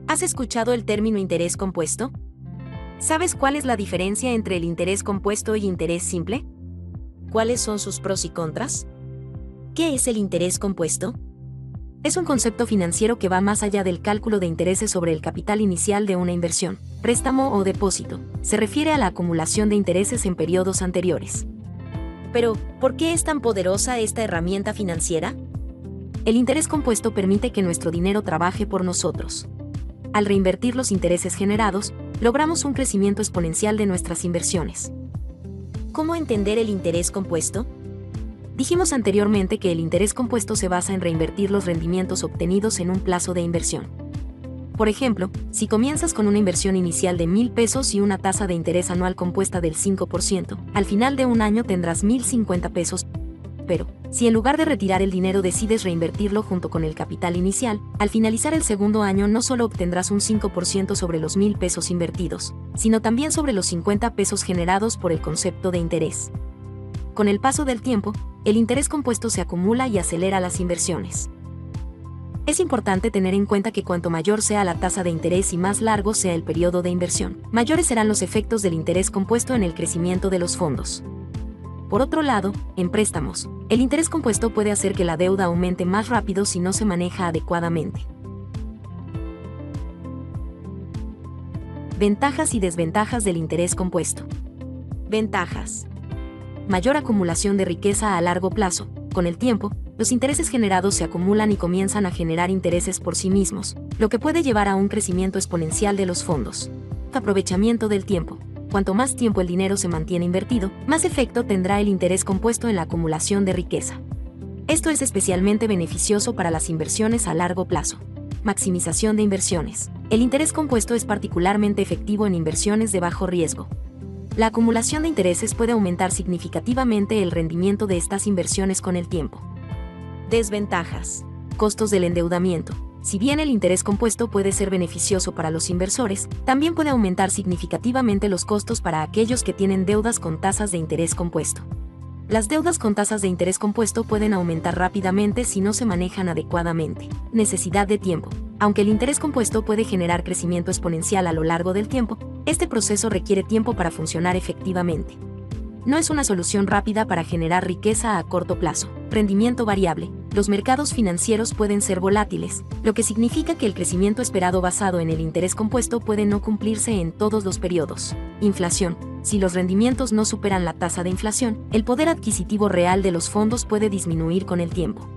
¿Has escuchado el término interés compuesto? ¿Sabes cuál es la diferencia entre el interés compuesto y interés simple? ¿Cuáles son sus pros y contras? ¿Qué es el interés compuesto? Es un concepto financiero que va más allá del cálculo de intereses sobre el capital inicial de una inversión, préstamo o depósito. Se refiere a la acumulación de intereses en periodos anteriores. Pero, ¿por qué es tan poderosa esta herramienta financiera? El interés compuesto permite que nuestro dinero trabaje por nosotros. Al reinvertir los intereses generados, logramos un crecimiento exponencial de nuestras inversiones. ¿Cómo entender el interés compuesto? Dijimos anteriormente que el interés compuesto se basa en reinvertir los rendimientos obtenidos en un plazo de inversión. Por ejemplo, si comienzas con una inversión inicial de 1,000 pesos y una tasa de interés anual compuesta del 5%, al final de un año tendrás 1,050 pesos. Pero, si en lugar de retirar el dinero decides reinvertirlo junto con el capital inicial, al finalizar el segundo año no solo obtendrás un 5% sobre los 1,000 pesos invertidos, sino también sobre los 50 pesos generados por el concepto de interés. Con el paso del tiempo, el interés compuesto se acumula y acelera las inversiones. Es importante tener en cuenta que cuanto mayor sea la tasa de interés y más largo sea el periodo de inversión, mayores serán los efectos del interés compuesto en el crecimiento de los fondos. Por otro lado, en préstamos, el interés compuesto puede hacer que la deuda aumente más rápido si no se maneja adecuadamente. Ventajas y desventajas del interés compuesto. Ventajas. Mayor acumulación de riqueza a largo plazo. Con el tiempo, los intereses generados se acumulan y comienzan a generar intereses por sí mismos, lo que puede llevar a un crecimiento exponencial de los fondos. Aprovechamiento del tiempo. Cuanto más tiempo el dinero se mantiene invertido, más efecto tendrá el interés compuesto en la acumulación de riqueza. Esto es especialmente beneficioso para las inversiones a largo plazo. Maximización de inversiones. El interés compuesto es particularmente efectivo en inversiones de bajo riesgo. La acumulación de intereses puede aumentar significativamente el rendimiento de estas inversiones con el tiempo. Desventajas. Costos del endeudamiento. Si bien el interés compuesto puede ser beneficioso para los inversores, también puede aumentar significativamente los costos para aquellos que tienen deudas con tasas de interés compuesto. Las deudas con tasas de interés compuesto pueden aumentar rápidamente si no se manejan adecuadamente. Necesidad de tiempo. Aunque el interés compuesto puede generar crecimiento exponencial a lo largo del tiempo, este proceso requiere tiempo para funcionar efectivamente. No es una solución rápida para generar riqueza a corto plazo. Rendimiento variable. Los mercados financieros pueden ser volátiles, lo que significa que el crecimiento esperado basado en el interés compuesto puede no cumplirse en todos los periodos. Inflación. Si los rendimientos no superan la tasa de inflación, el poder adquisitivo real de los fondos puede disminuir con el tiempo.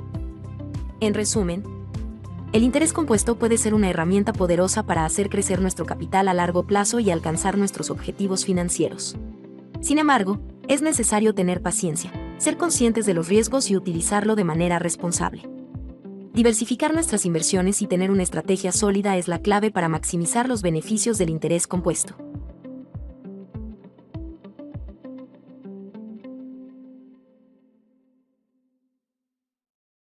En resumen, el interés compuesto puede ser una herramienta poderosa para hacer crecer nuestro capital a largo plazo y alcanzar nuestros objetivos financieros. Sin embargo, es necesario tener paciencia, ser conscientes de los riesgos y utilizarlo de manera responsable. Diversificar nuestras inversiones y tener una estrategia sólida es la clave para maximizar los beneficios del interés compuesto.